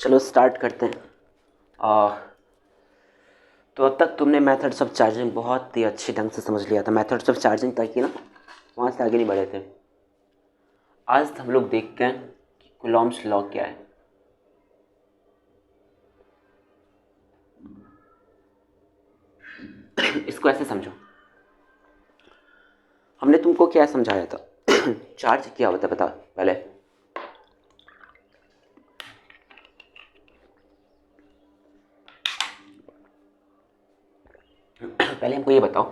चलो स्टार्ट करते हैं। तो अब तक तुमने मेथड्स ऑफ चार्जिंग बहुत ही अच्छे ढंग से समझ लिया था। मेथड्स ऑफ चार्जिंग तक ही ना, वहाँ से आगे नहीं बढ़े थे। आज हम लोग देखते हैं कि कूलॉम्स लॉ क्या है। इसको ऐसे समझो, हमने तुमको क्या समझाया था। चार्ज क्या होता है बता पहले। पहले हमको ये बताओ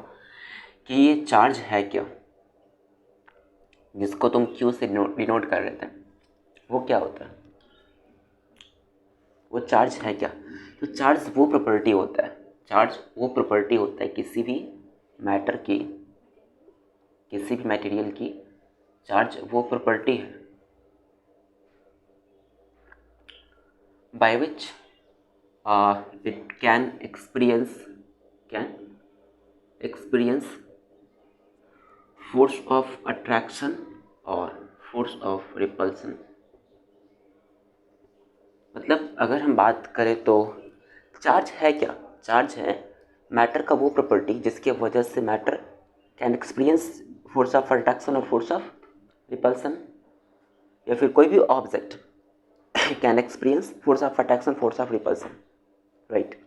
कि ये चार्ज है क्या, जिसको तुम क्यू से डिनोट कर रहे थे, वो क्या होता है, वो चार्ज है क्या। तो चार्ज वो प्रॉपर्टी होता है, चार्ज वो प्रॉपर्टी होता है किसी भी मैटर की, किसी भी मटेरियल की। चार्ज वो प्रॉपर्टी है by which it can experience force of attraction और फोर्स ऑफ रिपल्सन। मतलब अगर हम बात करें तो चार्ज है क्या, चार्ज है मैटर का वो प्रॉपर्टी जिसके वजह से matter can experience force of attraction और फोर्स ऑफ रिपल्सन, या फिर कोई भी object can experience force of attraction force of repulsion, right.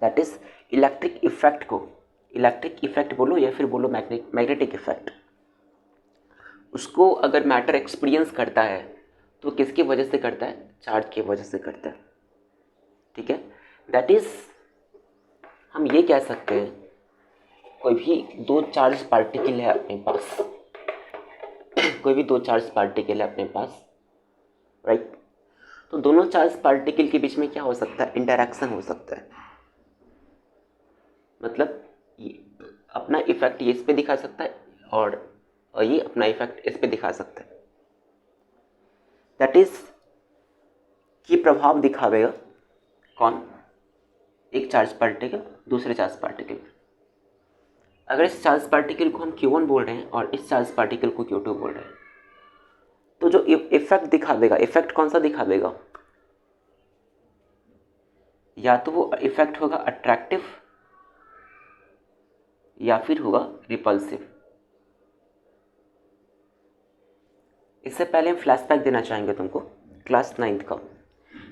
That is electric effect को इलेक्ट्रिक इफेक्ट बोलो या फिर बोलो मैग्नेटिक इफेक्ट। उसको अगर मैटर एक्सपीरियंस करता है तो किसकी वजह से करता है, चार्ज की वजह से करता है, ठीक है। दैट इज हम ये कह सकते हैं कोई भी दो चार्ज पार्टिकल है अपने पास, कोई भी दो चार्ज पार्टिकल है अपने पास, राइट। तो दोनों चार्ज पार्टिकल के बीच में क्या हो सकता है, इंटरैक्शन हो सकता है। मतलब ये अपना इफेक्ट ये इस पे दिखा सकता है और ये अपना इफेक्ट इस पे दिखा सकता है। दैट इज कि प्रभाव दिखावेगा कौन, एक चार्ज पार्टिकल दूसरे चार्ज पार्टिकल। अगर इस चार्ज पार्टिकल को हम Q1 बोल रहे हैं और इस चार्ज पार्टिकल को Q2 बोल रहे हैं, तो जो इफेक्ट दिखावेगा, इफेक्ट कौन सा दिखावेगा, या तो वो इफेक्ट होगा अट्रैक्टिव या फिर होगा रिपल्सिव। इससे पहले हम फ्लैशबैक देना चाहेंगे तुमको क्लास 9th का।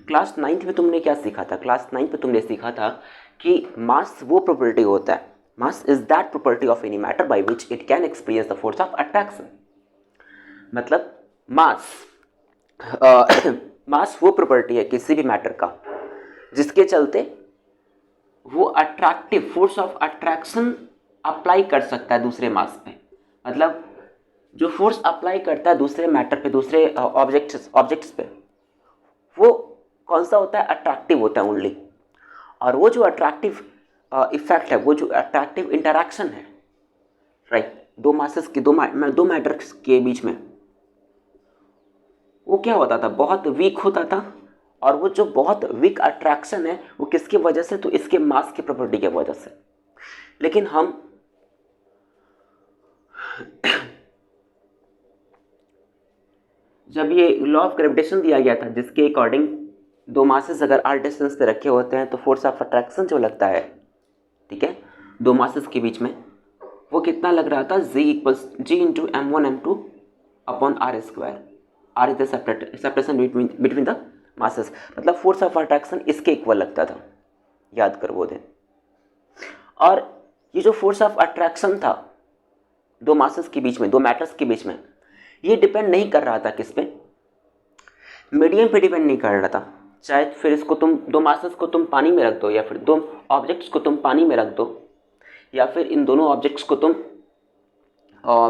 क्लास 9th में तुमने क्या सीखा था, क्लास 9th में तुमने सीखा था कि मास वो प्रॉपर्टी होता है, mass is that property of any matter by which it can experience the force of attraction. मतलब मास मास वो प्रॉपर्टी है किसी भी मैटर का जिसके चलते वो attractive force of attraction apply कर सकता है दूसरे मास पे। मतलब जो फोर्स अप्लाई करता है दूसरे मैटर पे, दूसरे ऑब्जेक्ट्स पे, वो कौन सा होता है, अट्रैक्टिव होता है ओनली। और वो जो अट्रैक्टिव इफेक्ट है, वो जो अट्रैक्टिव इंटरैक्शन है, राइट, दो मासेस के दो मैटर्स के बीच में, वो क्या होता था, बहुत वीक होता था। और वो जो बहुत वीक अट्रैक्शन है वो किसकी वजह से, तो इसके मास की प्रॉपर्टी की वजह से। लेकिन हम जब ये लॉ ऑफ ग्रेविटेशन दिया गया था जिसके अकॉर्डिंग दो मासेस अगर r डिस्टेंस पे रखे होते हैं तो फोर्स ऑफ अट्रैक्शन जो लगता है, ठीक है, दो मासेस के बीच में, वो कितना लग रहा था, g into m1m2 upon r square. r is the separation between the masses. मतलब फोर्स ऑफ अट्रैक्शन इसके इक्वल लगता था, याद कर वो दिन। और ये जो फोर्स ऑफ अट्रैक्शन था दो मासेस के बीच में, दो मैटर्स के बीच में, ये डिपेंड नहीं कर रहा था किस पे, मीडियम पे डिपेंड नहीं कर रहा था। चाहे फिर इसको तुम दो मासेस को तुम पानी में रख दो, या फिर दो ऑब्जेक्ट्स को तुम पानी में रख दो, या फिर इन दोनों ऑब्जेक्ट्स को तुम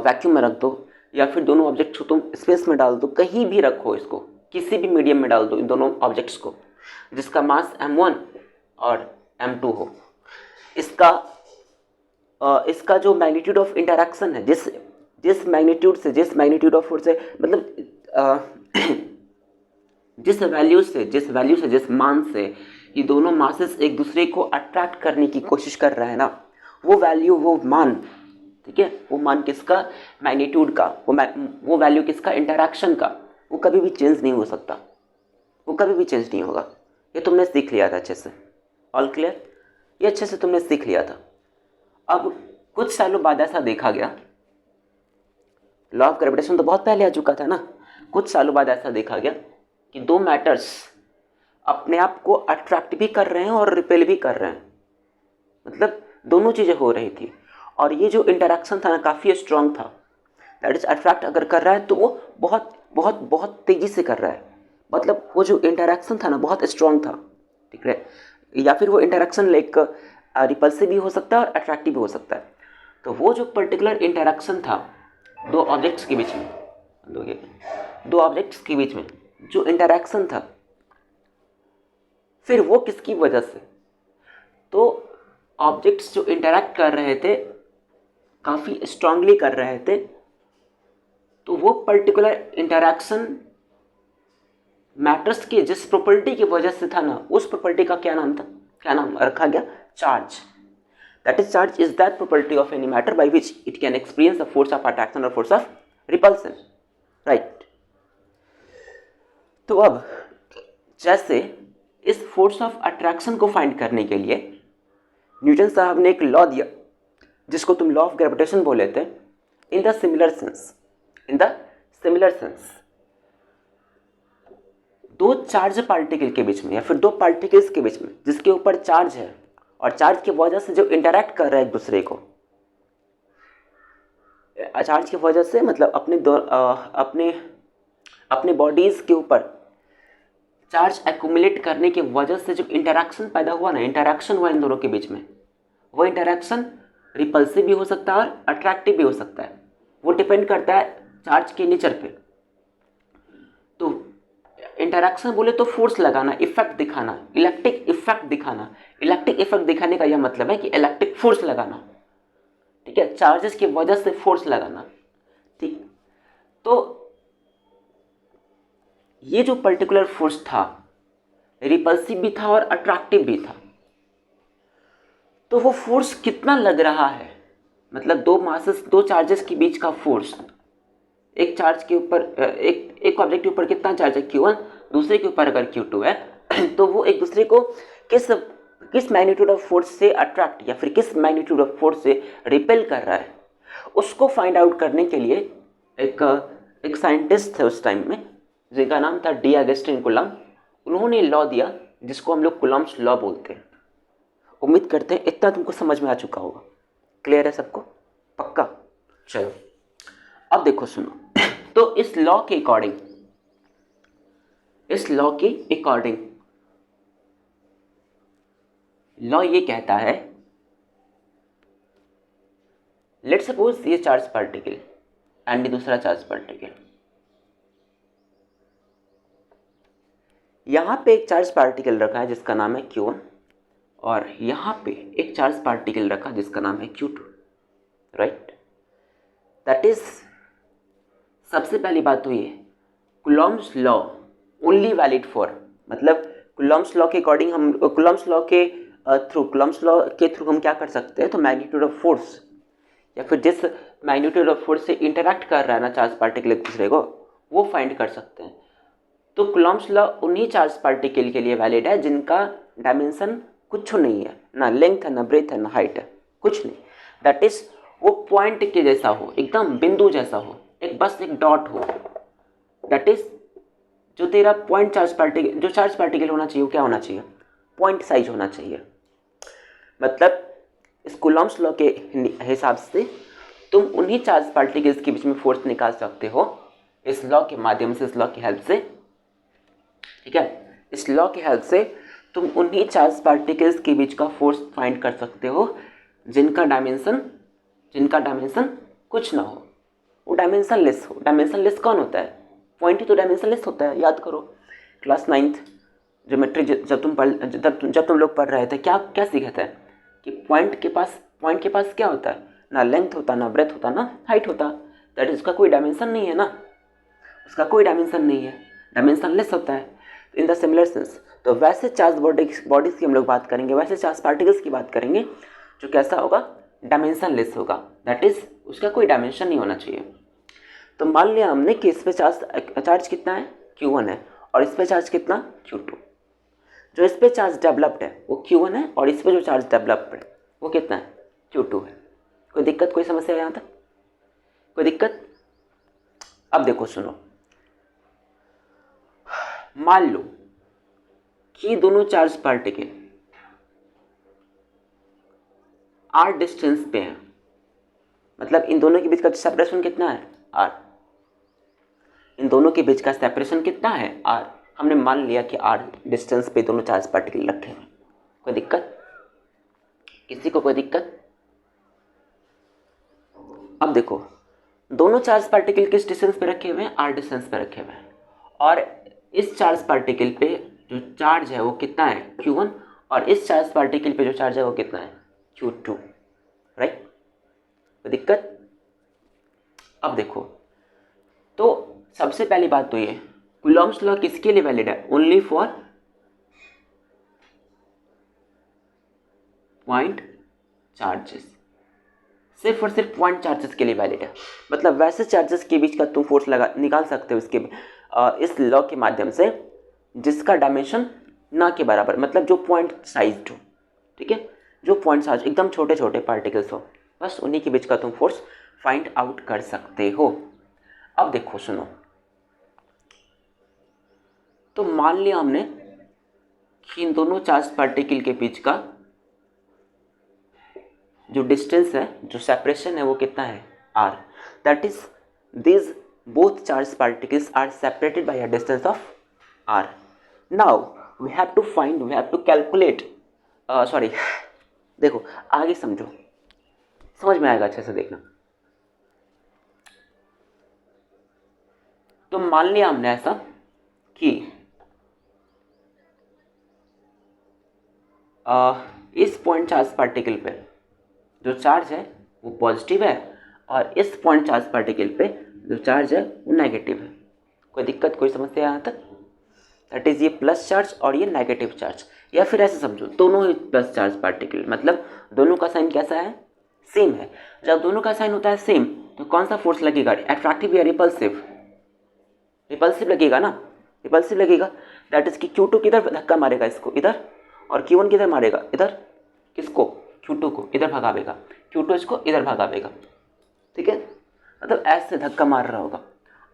वैक्यूम में रख दो, या फिर दोनों ऑब्जेक्ट्स को तुम स्पेस में डाल दो, कहीं भी रखो इसको, किसी भी मीडियम में डाल दो इन दोनों ऑब्जेक्ट्स को जिसका मास m1 और m2 हो। इसका जो मैग्नीट्यूड ऑफ इंटरैक्शन है, जिस मैग्नीट्यूड ऑफ फोर्स से, मतलब जिस वैल्यू से जिस मान से ये दोनों मासेस एक दूसरे को अट्रैक्ट करने की कोशिश कर रहे हैं ना, वो वैल्यू, वो मान, ठीक है, वो मान किसका, मैग्नीट्यूड का, वो वैल्यू किसका, इंटरैक्शन का, वो कभी भी चेंज नहीं हो सकता, वो कभी भी चेंज नहीं होगा। ये तुमने सीख लिया था अच्छे से, ऑल क्लियर, ये अच्छे से तुमने सीख लिया था। अब कुछ सालों बाद ऐसा देखा गया, लॉ ऑफ ग्रेविटेशन तो बहुत पहले आ चुका था ना, कुछ सालों बाद ऐसा देखा गया कि दो मैटर्स अपने आप को अट्रैक्ट भी कर रहे हैं और रिपेल भी कर रहे हैं, मतलब दोनों चीज़ें हो रही थी। और ये जो इंटरेक्शन था ना काफ़ी स्ट्रांग था, दैट इज अट्रैक्ट अगर कर रहा है तो वो बहुत बहुत बहुत तेज़ी से कर रहा है, मतलब वो जो इंटरेक्शन था ना बहुत स्ट्रांग था, ठीक है। या फिर वो इंटरेक्शन लाइक रिपल्सिव भी हो सकता है और अट्रैक्टिव भी हो सकता है। तो वो जो पर्टिकुलर इंटरेक्शन था दो ऑब्जेक्ट्स के बीच में, दो ऑब्जेक्ट्स के बीच में जो इंटरेक्शन था, फिर वो किसकी वजह से, तो ऑब्जेक्ट्स जो इंटरैक्ट कर रहे थे काफ़ी स्ट्रांगली कर रहे थे, तो वो पर्टिकुलर इंटरैक्शन मैटर्स की जिस प्रॉपर्टी की वजह से था ना, उस प्रॉपर्टी का क्या नाम था, क्या नाम रखा गया, charge. That is charge is that property of any matter by which it can experience the force of attraction और फोर्स ऑफ रिपल्सन, राइट। तो अब जैसे इस फोर्स ऑफ अट्रैक्शन को फाइंड करने के लिए न्यूटन साहब ने एक लॉ दिया जिसको तुम लॉ ऑफ ग्रेविटेशन बोले थे, in the similar sense, in the similar sense दो चार्ज पार्टिकल के बीच में या फिर दो पार्टिकल्स के बीच में जिसके ऊपर चार्ज है और चार्ज की वजह से जो इंटरैक्ट कर रहा है एक दूसरे को, चार्ज की वजह से मतलब अपने बॉडीज के ऊपर चार्ज एक्यूमुलेट करने की वजह से जो इंटरैक्शन पैदा हुआ ना, इंटरैक्शन हुआ इन दोनों के बीच में, वो इंटरैक्शन रिपल्सिव भी हो सकता है और अट्रैक्टिव भी हो सकता है, वो डिपेंड करता है चार्ज के नेचर पे। तो इंटरैक्शन बोले तो फोर्स लगाना, इफेक्ट दिखाना, इलेक्ट्रिक इफेक्ट दिखाना, इलेक्ट्रिक इफेक्ट दिखाने का यह मतलब है कि इलेक्ट्रिक फोर्स लगाना, ठीक है, चार्जेस की वजह से फोर्स लगाना, ठीक। तो ये जो पर्टिकुलर फोर्स था रिपल्सिव भी था और अट्रैक्टिव भी था, तो वो फोर्स कितना लग रहा है, मतलब दो मासेस, दो चार्जेस के बीच का फोर्स, एक चार्ज के ऊपर एक ऑब्जेक्ट के ऊपर कितना चार्ज है Q1, दूसरे के ऊपर अगर Q2 है तो वो एक दूसरे को किस मैग्नीट्यूड ऑफ फोर्स से अट्रैक्ट या फिर किस मैग्नीट्यूड ऑफ फोर्स से रिपेल कर रहा है, उसको फाइंड आउट करने के लिए एक साइंटिस्ट थे उस टाइम में जिनका नाम था डी अगस्टिन कुलम। उन्होंने लॉ दिया जिसको हम लोग कुलम्स लॉ बोलते हैं। उम्मीद करते हैं इतना तुमको समझ में आ चुका होगा, क्लियर है सबको, पक्का। चलो अब देखो सुनो, तो इस लॉ के अकॉर्डिंग, इस लॉ के अकॉर्डिंग लॉ ये कहता है, लेट सपोज ये चार्ज पार्टिकल एंड दूसरा चार्ज पार्टिकल, यहां पे एक चार्ज पार्टिकल रखा है जिसका नाम है Q1 और यहां पे एक चार्ज पार्टिकल रखा जिसका नाम है Q2, राइट। दैट इज, सबसे पहली बात तो ये Coulomb's law only valid for, मतलब कुलम्स लॉ के अकॉर्डिंग हम कुलम्स लॉ के थ्रू हम क्या कर सकते हैं, तो मैग्नीट्यूड ऑफ फोर्स या फिर जिस मैग्नीट्यूड ऑफ फोर्स से इंटरैक्ट कर रहा है ना चार्ज पार्टिकल एक दूसरे को, वो फाइंड कर सकते हैं। तो कुलम्स लॉ उन्हीं चार्ज पार्टिकल के लिए वैलिड है जिनका डायमेंशन कुछ नहीं है, ना लेंथ है, ना ब्रेथ है, ना हाइट है, कुछ नहीं। दैट इज वो पॉइंट के जैसा हो, एकदम बिंदु जैसा हो, एक बस एक डॉट हो। दैट इज जो तेरा पॉइंट चार्ज पार्टिकल, जो चार्ज पार्टिकल होना चाहिए वो क्या होना चाहिए, पॉइंट साइज होना चाहिए। मतलब इस कुलम्स लॉ के हिसाब से तुम उन्हीं चार्ज पार्टिकल्स के बीच में फोर्स निकाल सकते हो इस लॉ के माध्यम से, इस लॉ की हेल्प से, ठीक है। इस लॉ की हेल्प से तुम उन्हीं चार्ज पार्टिकल्स के बीच का फोर्स फाइंड कर सकते हो जिनका डायमेंशन कुछ ना हो, वो डायमेंशन लेस हो। डायमेंशन लेस कौन होता है, पॉइंट ही तो डायमेंशन लेस होता है। याद करो क्लास 9th ज्योमेट्री जब तुम लोग पढ़ रहे थे क्या क्या सीखे थे कि पॉइंट के पास क्या होता है, ना लेंथ होता, ना ब्रेथ होता, ना हाइट होता। दैट इज उसका कोई डायमेंशन नहीं है ना, उसका कोई डायमेंशन नहीं है, डायमेंशन लेस होता है। इन द सिमिलर सेंस, तो वैसे चार्ज बॉडीज की हम लोग बात करेंगे, वैसे चार्ज पार्टिकल्स की बात करेंगे जो कैसा होगा, डायमेंशन लेस होगा। दैट इज उसका कोई डायमेंशन नहीं होना चाहिए। तो मान लिया हमने कि इस पे चार्ज कितना है Q1 है और इस पे चार्ज कितना Q2। जो इस पे चार्ज डेवलप्ड है वो Q1 है और इस पे जो चार्ज डेवलप्ड है वो कितना है, Q2 है। कोई दिक्कत, कोई समस्या है यहाँ तक, कोई दिक्कत? अब देखो सुनो, मान लो कि दोनों चार्ज पार्टिकल r डिस्टेंस पे हैं, मतलब इन दोनों के बीच का सेपरेशन कितना है, r। इन दोनों के बीच का सेपरेशन कितना है, r। हमने मान लिया कि r डिस्टेंस पे दोनों चार्ज पार्टिकल रखे हैं। कोई दिक्कत, किसी को कोई दिक्कत? अब देखो, दोनों चार्ज पार्टिकल किस डिस्टेंस पे रखे हुए हैं, r डिस्टेंस पे रखे हुए हैं, और इस चार्ज पार्टिकल पे जो चार्ज है वो कितना है, Q1, और इस चार्ज पार्टिकल पे जो चार्ज है वो कितना है, Q2, राइट। कोई दिक्कत? अब देखो, तो सबसे पहली बात तो ये, कूलॉम्स लॉ किसके लिए वैलिड है, ओनली फॉर पॉइंट चार्जेस, सिर्फ और सिर्फ पॉइंट चार्जेस के लिए वैलिड है। मतलब वैसे चार्जेस के बीच का तुम फोर्स लगा निकाल सकते हो इसके इस लॉ के माध्यम से जिसका डायमेंशन ना के बराबर, मतलब जो पॉइंट साइज हो, ठीक है, जो पॉइंट साइज एकदम छोटे छोटे पार्टिकल्स हो, बस उन्हीं के बीच का तुम फोर्स फाइंड आउट कर सकते हो। अब देखो सुनो, तो मान लिया हमने कि इन दोनों चार्ज पार्टिकल के बीच का जो डिस्टेंस है, जो सेपरेशन है वो कितना है, r। That is this both charge particles are separated by a distance of r। Now we have to find, we have to calculate, sorry देखो आगे समझो, समझ में आएगा अच्छे से देखना। तो मान लिया हमने ऐसा कि इस पॉइंट चार्ज पार्टिकल पे जो चार्ज है वो पॉजिटिव है और इस पॉइंट चार्ज पार्टिकल पे जो चार्ज है वो नेगेटिव है। कोई दिक्कत, कोई समस्या यहाँ तक? दैट इज ये प्लस चार्ज और ये नेगेटिव चार्ज, या फिर ऐसे समझो दोनों ही प्लस चार्ज पार्टिकल, मतलब दोनों का साइन कैसा है, सेम है। जब दोनों का साइन होता है सेम तो कौन सा फोर्स लगेगा, अट्रैक्टिव या रिपल्सिव? रिपल्सिव लगेगा ना, रिपल्सिव लगेगा। दैट इज कि Q2 किधर धक्का मारेगा, इसको इधर, और Q1 किधर मारेगा, इधर। किसको, Q2 को इधर भगावेगा, Q2 इसको इधर भगावेगा, ठीक है, मतलब ऐसे धक्का मार रहा होगा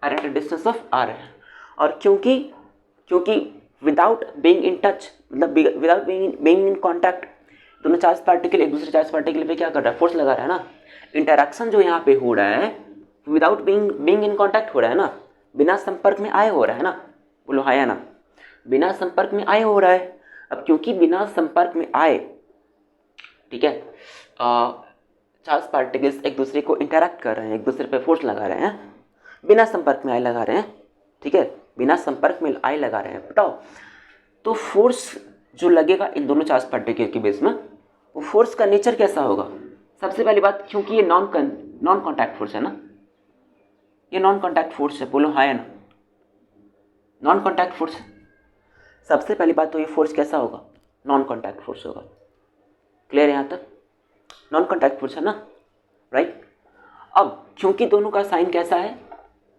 और at a distance of r है। और क्योंकि विदाउट बीइंग इन टच, मतलब विदाउट बीइंग इन कॉन्टैक्ट, दोनों चार्ज पार्टिकल एक दूसरे चार्ज पार्टिकल पे क्या कर रहा है, फोर्स लगा रहा है ना। इंटरैक्शन जो यहाँ पे हो रहा है विदाउट बीइंग इन कॉन्टैक्ट हो रहा है ना, बिना संपर्क में आए हो रहा है ना, बोलो हाँ या ना, बिना संपर्क में आए हो रहा है। अब क्योंकि बिना संपर्क में आए, ठीक है, चार्ज पार्टिकल्स एक दूसरे को इंटरैक्ट कर रहे हैं, एक दूसरे पे फोर्स लगा रहे हैं, बिना संपर्क में आए लगा रहे हैं, ठीक है, बिना संपर्क में आए लगा रहे हैं। बताओ तो फोर्स जो लगेगा इन दोनों चार्ज पार्टिकल के बीच में, वो फोर्स का नेचर कैसा होगा? सबसे पहली बात, क्योंकि ये नॉन कॉन्टैक्ट फोर्स है ना, ये नॉन कॉन्टैक्ट फोर्स है, बोलो हाँ या ना, नॉन कॉन्टैक्ट फोर्स। सबसे पहली बात तो ये फोर्स कैसा होगा, नॉन कॉन्टैक्ट फोर्स होगा। क्लियर है यहाँ तक? नॉन कॉन्टैक्ट फोर्स है ना, राइट। अब क्योंकि दोनों का साइन कैसा है,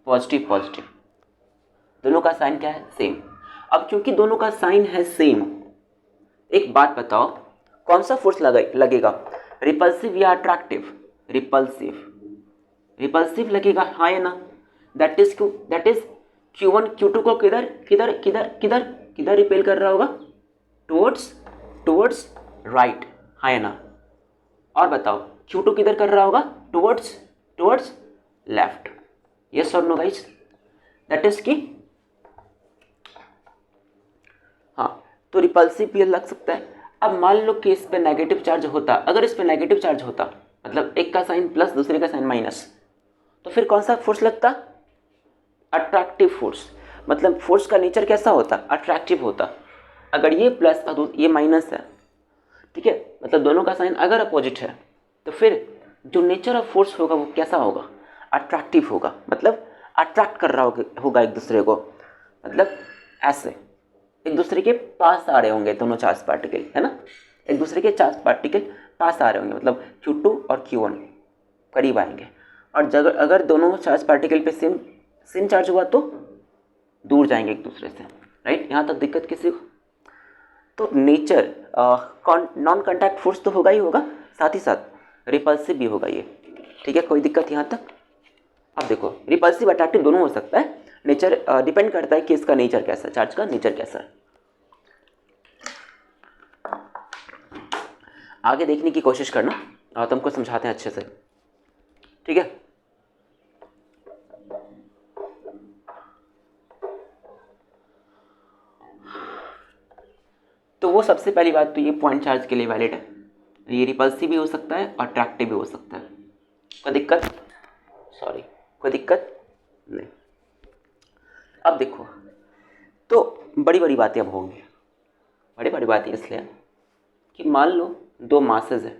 पॉजिटिव पॉजिटिव, दोनों का साइन क्या है, सेम। अब क्योंकि दोनों का साइन है सेम, एक बात बताओ कौन सा फोर्स लगेगा, रिपल्सिव या अट्रैक्टिव? रिपल्सिव लगेगा, हाँ या ना। दैट इज Q1 Q2 को किधर किधर किधर किधर किधर रिपेल कर रहा होगा, टुवर्ड्स राइट, हाँ या ना। और बताओ Q2 किधर कर रहा होगा, टुवर्ड्स लेफ्ट। यस और नो गाइस? दैट इज की, हाँ, तो रिपल्सिव भी लग सकता है। अब मान लो कि इस पे नेगेटिव चार्ज होता, अगर इस पे नेगेटिव चार्ज होता, मतलब एक का साइन प्लस दूसरे का साइन माइनस, तो फिर कौन सा फोर्स लगता, अट्रैक्टिव फोर्स। मतलब फोर्स का नेचर कैसा होता, अट्रैक्टिव होता। अगर ये प्लस और ये माइनस है, ठीक है, मतलब दोनों का साइन अगर अपोजिट है, तो फिर जो नेचर ऑफ फोर्स होगा वो कैसा होगा, अट्रैक्टिव होगा। मतलब अट्रैक्ट कर रहा होगा एक दूसरे को, मतलब ऐसे एक दूसरे के पास आ रहे होंगे दोनों चार्ज पार्टिकल, है ना, एक दूसरे के चार्ज पार्टिकल पास आ रहे होंगे, मतलब Q2 और Q1 करीब आएंगे। और अगर दोनों चार्ज पार्टिकल पे सेम चार्ज हुआ तो दूर जाएंगे एक दूसरे से, राइट। यहाँ तक दिक्कत किसी को? तो नेचर नॉन कॉन्टैक्ट फोर्स तो होगा ही होगा, साथ ही साथ रिपल्सिव भी होगा ये। ठीक है, कोई दिक्कत यहाँ तक? अब देखो रिपल्सिव अट्रैक्टिव दोनों हो सकता है, नेचर डिपेंड करता है कि इसका नेचर कैसा है, चार्ज का नेचर कैसा है। आगे देखने की कोशिश करना और तुमको समझाते हैं अच्छे से, ठीक है। तो वो सबसे पहली बात तो ये पॉइंट चार्ज के लिए वैलिड है, ये रिपल्सिव भी हो सकता है और अट्रैक्टिव भी हो सकता है। कोई दिक्कत? सॉरी, कोई दिक्कत नहीं। अब देखो, तो बड़ी बड़ी बातें अब होंगी, बड़ी बड़ी बातें इसलिए कि मान लो दो मासेस है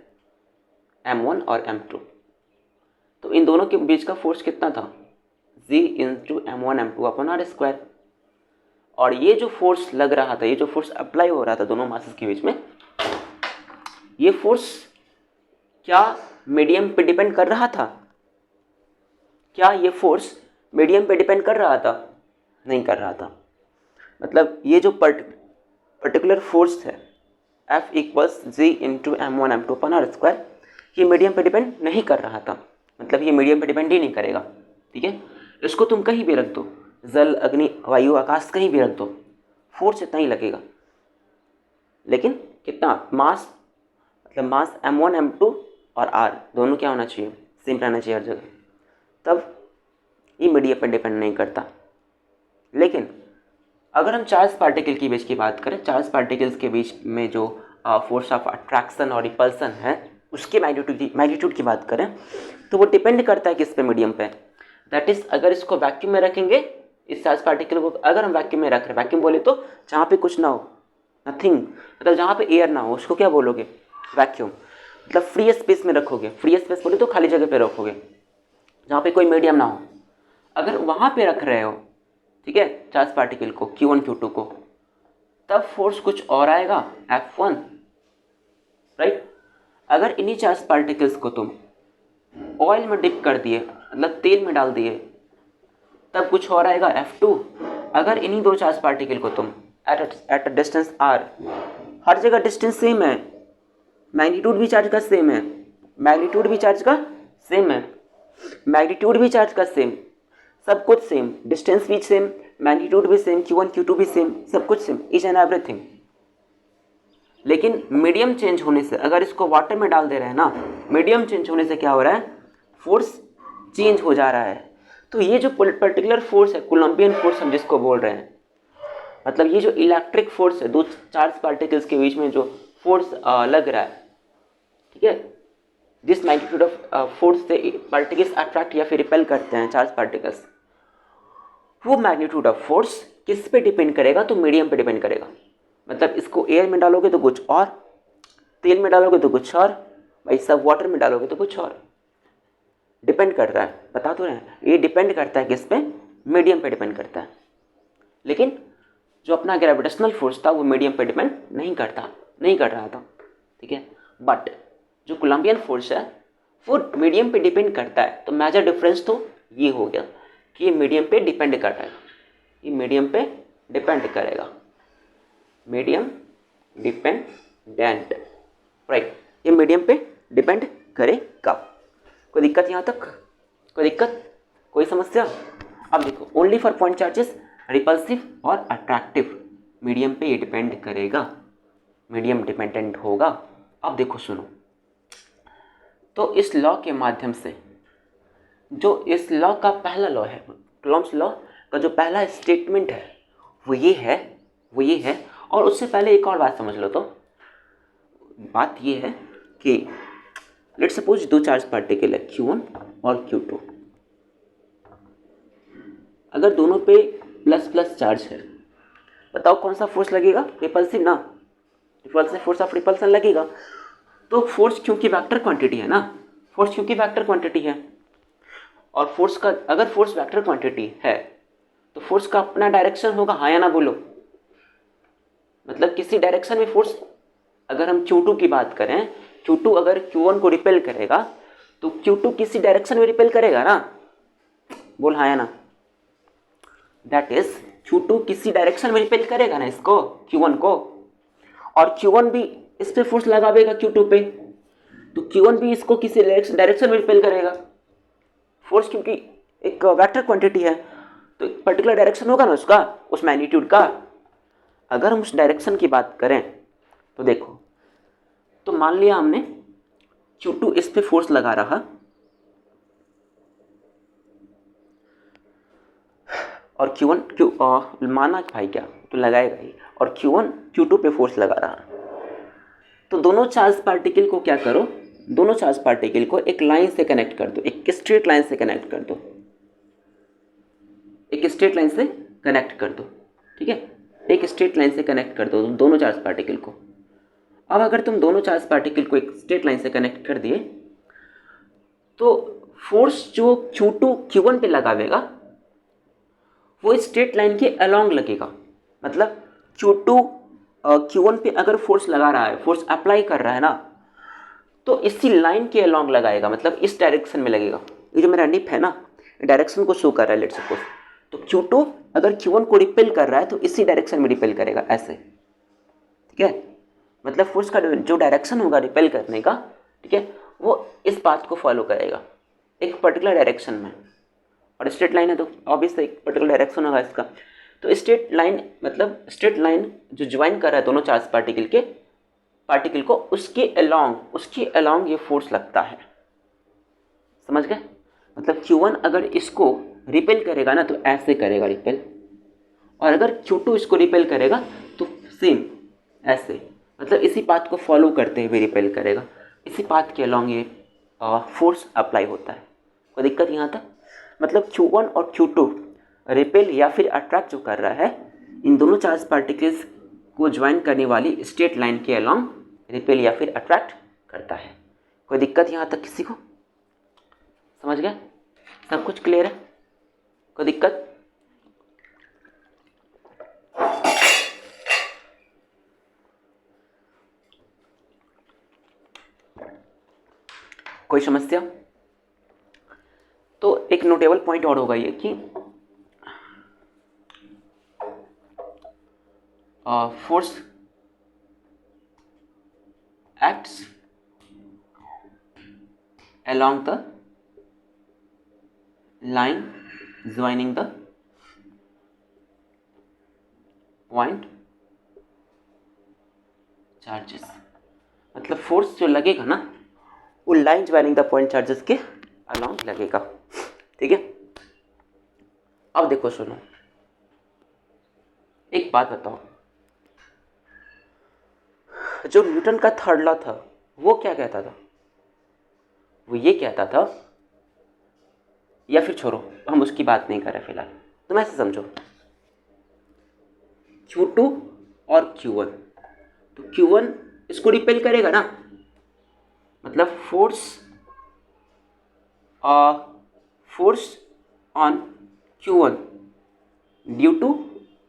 m1 और m2, तो इन दोनों के बीच का फोर्स कितना था, g into m1 m2 upon r square. और ये जो फोर्स लग रहा था, ये जो फोर्स अप्लाई हो रहा था दोनों मासेस के बीच में, ये फोर्स क्या मीडियम पे डिपेंड कर रहा था? क्या ये फोर्स मीडियम पे डिपेंड कर रहा था? नहीं कर रहा था। मतलब ये जो पर्टिकुलर फोर्स है F equals G into m1 m2 upon r square, ये मीडियम पे डिपेंड नहीं कर रहा था, मतलब ये मीडियम पे डिपेंड ही नहीं करेगा। ठीक है, इसको तुम कहीं भी रख दो, जल अग्नि वायु आकाश कहीं भी रख दो, फोर्स इतना ही लगेगा। लेकिन कितना मास, मतलब मास m1 m2 और r दोनों क्या होना चाहिए, सेम रहना चाहिए हर जगह, तब ये मीडियम पे डिपेंड नहीं करता। लेकिन अगर हम चार्ज पार्टिकल के बीच की बात करें, चार्ज पार्टिकल्स के बीच में जो फोर्स ऑफ अट्रैक्शन और रिपल्सन है उसके मैग्नीट्यूड की बात करें, तो वो डिपेंड करता है किस पे, मीडियम पे। दैट इज़ अगर इसको वैक्यूम में रखेंगे, इस चार्ज पार्टिकल को अगर हम वैक्यूम में रख रहे हैं, वैक्यूम बोले तो जहाँ पे कुछ ना हो, नथिंग, मतलब जहाँ पे एयर ना हो उसको क्या बोलोगे, वैक्यूम। मतलब फ्री स्पेस में रखोगे, फ्री स्पेस बोले तो खाली जगह पे रखोगे जहाँ पे कोई मीडियम ना हो। अगर वहाँ पे रख रहे हो, ठीक है, चार्ज पार्टिकल को Q1 Q2 को, तब फोर्स कुछ और आएगा F1, राइट। अगर इन्हीं चार्ज पार्टिकल्स को तुम ऑयल में डिप कर दिए, मतलब तेल में डाल दिए, तब कुछ और आएगा F2। अगर इन्हीं दो चार्ज पार्टिकल को तुम एट अ डिस्टेंस r, हर जगह डिस्टेंस सेम है, मैग्नीट्यूड भी चार्ज का सेम है, मैग्नीट्यूड भी चार्ज का सेम है, मैग्नीट्यूड भी चार्ज का सेम, सब कुछ सेम, डिस्टेंस भी सेम, मैग्नीट्यूड भी सेम, Q1 Q2 भी सेम, सब कुछ सेम, ईच एंड एवरीथिंग। लेकिन मीडियम चेंज होने से, अगर इसको वाटर में डाल दे रहे हैं ना, मीडियम चेंज होने से क्या हो रहा है, फोर्स चेंज हो जा रहा है। तो ये जो पर्टिकुलर फोर्स है, कोलम्बियन फोर्स हम जिसको बोल रहे हैं, मतलब ये जो इलेक्ट्रिक फोर्स है, दो चार्ज पार्टिकल्स के बीच में जो फोर्स लग रहा है, ठीक है, जिस मैग्नीट्यूड ऑफ फोर्स से पार्टिकल्स अट्रैक्ट या फिर रिपेल करते हैं चार्ज पार्टिकल्स, वो मैग्नीट्यूड ऑफ फोर्स किस पे डिपेंड करेगा, तो मीडियम पे डिपेंड करेगा। मतलब इसको एयर में डालोगे तो कुछ और, तेल में डालोगे तो कुछ और, भाई सब वाटर में डालोगे तो कुछ और, डिपेंड करता है, बता तो रहे हैं, ये डिपेंड करता है किस पे, मीडियम पे डिपेंड करता है। लेकिन जो अपना ग्रेविटेशनल फोर्स था वो मीडियम पे डिपेंड नहीं कर रहा था, ठीक है। बट जो कोलम्बियन फोर्स है वो मीडियम पे डिपेंड करता है। तो मेजर डिफरेंस तो ये हो गया कि ये मीडियम पे डिपेंड कर रहा है, ये मीडियम पे डिपेंड करेगा, मीडियम डिपेंडेंट, राइट, ये मीडियम पे डिपेंड करेगा। कोई दिक्कत यहाँ तक? कोई दिक्कत, कोई समस्या? अब देखो, only for point charges repulsive और अट्रैक्टिव, मीडियम पे ये डिपेंड करेगा, मीडियम डिपेंडेंट होगा। अब देखो सुनो, तो इस लॉ के माध्यम से, जो इस लॉ का पहला लॉ है, कूलॉम्स लॉ का जो पहला स्टेटमेंट है वो ये है। और उससे पहले एक और बात समझ लो, तो बात ये है कि लेट्स सपोज दो चार्ज पार्टिकल है Q1 और Q2, अगर दोनों पे प्लस प्लस चार्ज है, बताओ कौन सा फोर्स लगेगा, रिपल्सिव ना, रिपल्सिव फोर्स ऑफ रिपल्सन लगेगा। तो फोर्स क्योंकि वेक्टर क्वांटिटी है ना, फोर्स क्योंकि वेक्टर क्वांटिटी है, और फोर्स का, अगर फोर्स वेक्टर क्वांटिटी है तो फोर्स का अपना डायरेक्शन होगा, हाँ या ना बोलो। मतलब किसी डायरेक्शन में फोर्स, अगर हम Q2 की बात करें, Q2 अगर Q1 को रिपेल करेगा तो Q2 किसी डायरेक्शन में रिपेल करेगा ना, बोल हाँ या ना। दैट इज Q2 किसी डायरेक्शन में रिपेल करेगा ना इसको, Q1 को, और Q1 भी इस पे फोर्स लगावेगा Q2 पे, तो Q1 भी इसको किसी डायरेक्शन में रिपेल करेगा। फोर्स क्योंकि एक वेक्टर क्वांटिटी है तो एक पर्टिकुलर डायरेक्शन होगा ना उसका, उस मैग्नीट्यूड का। अगर हम उस डायरेक्शन की बात करें तो देखो, तो मान लिया हमने Q2 इस पे फोर्स लगा रहा और Q1 माना भाई क्या तो लगाएगा ही, और Q1 Q2 पे फोर्स लगा रहा, तो दोनों चार्ज पार्टिकल को क्या करो, दोनों चार्ज पार्टिकल को एक लाइन से कनेक्ट कर दो, एक स्ट्रेट लाइन से कनेक्ट कर दो, एक स्ट्रेट लाइन से कनेक्ट कर दो, ठीक है, एक स्ट्रेट लाइन से कनेक्ट कर दो दोनों चार्ज पार्टिकल को। अब अगर तुम दोनों चार्ज पार्टिकल को एक स्ट्रेट लाइन से कनेक्ट कर दिए तो फोर्स जो Q2 Q1 पे लगावेगा वो स्ट्रेट लाइन के अलोंग लगेगा। मतलब Q2 Q1 पे अगर फोर्स लगा रहा है, फोर्स अप्लाई कर रहा है ना, तो इसी लाइन के अलोंग लगाएगा, मतलब इस डायरेक्शन में लगेगा। ये जो मेरा निप है ना, डायरेक्शन को शो कर रहा है लेट्स सपोज, तो Q2 अगर Q1 को रिपेल कर रहा है तो इसी डायरेक्शन में रिपेल करेगा, ऐसे, ठीक है। मतलब फोर्स का जो डायरेक्शन होगा रिपेल करने का, ठीक है, वो इस बात को फॉलो करेगा एक पर्टिकुलर डायरेक्शन में, और स्ट्रेट लाइन है तो ऑब्वियसली एक पर्टिकुलर डायरेक्शन होगा इसका। तो स्ट्रेट लाइन मतलब स्ट्रेट लाइन जो ज्वाइन कर रहा है दोनों चार्ज पार्टिकल को, उसके अलोंग ये फोर्स लगता है, समझ गए। मतलब Q1 अगर इसको रिपेल करेगा ना तो ऐसे करेगा रिपेल, और अगर Q2 इसको रिपेल करेगा तो सेम ऐसे, मतलब इसी पाथ को फॉलो करते हुए रिपेल करेगा, इसी पाथ के अलोंग ये फोर्स अप्लाई होता है। कोई दिक्कत यहाँ तक? मतलब Q1 और Q2 रिपेल या फिर अट्रैक्ट जो कर रहा है, इन दोनों चार्ज पार्टिकल्स को ज्वाइन करने वाली स्ट्रेट लाइन के अलोंग रिपेल या फिर अट्रैक्ट करता है। कोई दिक्कत यहाँ तक किसी को? समझ गए? सब कुछ क्लियर है? कोई दिक्कत? कोई समस्या? तो एक नोटेबल पॉइंट और होगा ये कि force acts along the line joining the point charges। मतलब फोर्स जो लगेगा ना वो line joining the point charges के अलोंग लगेगा, ठीक है। अब देखो सुनो, एक बात बताओ, जो न्यूटन का थर्ड लॉ था वो क्या कहता था? वो ये कहता था, या फिर छोड़ो हम उसकी बात नहीं कर रहे फिलहाल, तुम ऐसे समझो Q2 और Q1, तो Q1 इसको रिपेल करेगा ना, मतलब force on Q1 due to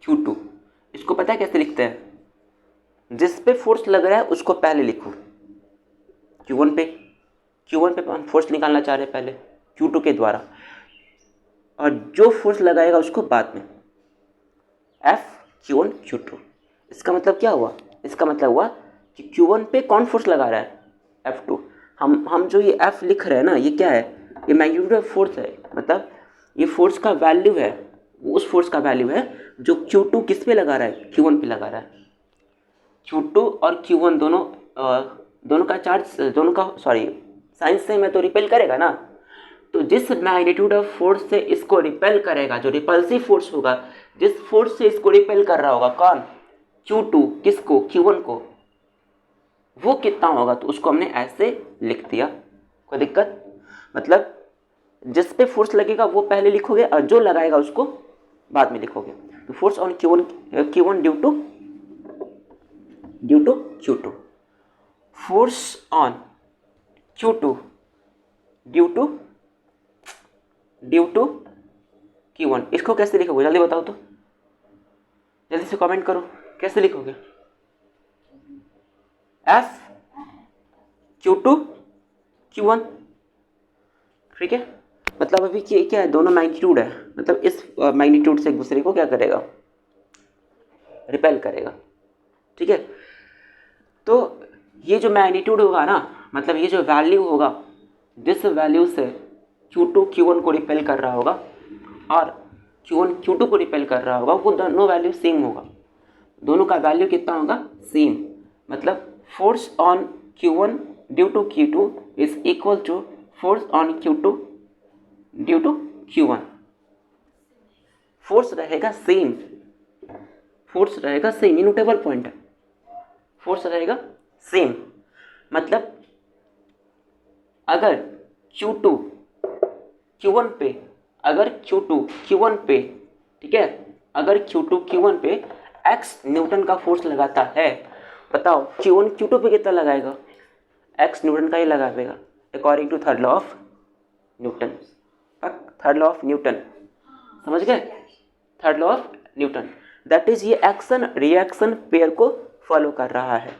Q2। इसको पता है कैसे लिखते हैं? जिस पे फोर्स लग रहा है उसको पहले लिखो, Q1 पे हम फोर्स निकालना चाह रहे हैं पहले Q2 के द्वारा, और जो फोर्स लगाएगा उसको बाद में, F Q1 Q2। इसका मतलब क्या हुआ? इसका मतलब हुआ कि Q1 पे कौन फोर्स लगा रहा है? F2। हम जो ये F लिख रहे हैं ना, ये क्या है? ये मैग्नीट्यूड ऑफ फोर्स है, मतलब ये फोर्स का वैल्यू है, उस फोर्स का वैल्यू है जो Q2 किस पे लगा रहा है? Q1 पे लगा रहा है। Q2 और Q1 दोनों का चार्ज, दोनों का साइंस से में तो रिपेल करेगा ना, तो जिस मैग्नीट्यूड ऑफ फोर्स से इसको रिपेल करेगा, जो रिपल्सिव फोर्स होगा, जिस फोर्स से इसको रिपेल कर रहा होगा कौन? Q2 किसको? Q1 को, वो कितना होगा? तो उसको हमने ऐसे लिख दिया। कोई दिक्कत? मतलब जिस पे फोर्स लगेगा वो पहले लिखोगे और जो लगाएगा उसको बाद में लिखोगे। तो force on Q1 due to Q2, force on Q2 due to Q1। इसको कैसे लिखोगे जल्दी बताओ तो, जल्दी से कमेंट करो, कैसे लिखोगे? F Q2 Q1, ठीक है। मतलब अभी क्या है, दोनों मैग्नीट्यूड है, मतलब इस मैग्नीट्यूड से एक दूसरे को क्या करेगा? रिपेल करेगा, ठीक है। तो ये जो मैग्नीट्यूड होगा ना, मतलब ये जो वैल्यू होगा, जिस वैल्यू से Q2 Q1 को रिपेल कर रहा होगा और Q1 Q2 को रिपेल कर रहा होगा, वो दोनों वैल्यू सेम होगा। दोनों का वैल्यू कितना होगा? सेम। मतलब force on Q1 due to Q2 is equal to force on Q2 due to Q1। Force रहेगा सेम, फोर्स रहेगा सेम, इम्यूटेबल पॉइंट है, फोर्स रहेगा सेम। मतलब अगर Q2 Q1 पे, अगर Q2 Q1 पे, ठीक है, अगर Q2 Q1 पे x न्यूटन का फोर्स लगाता है, बताओ Q1 Q2 पे कितना लगाएगा? x न्यूटन का ही लगाएगा, according to third law of Newton. Third law of Newton समझ गए? Third law of Newton, that is ये एक्शन रिएक्शन पेयर को फॉलो कर रहा है।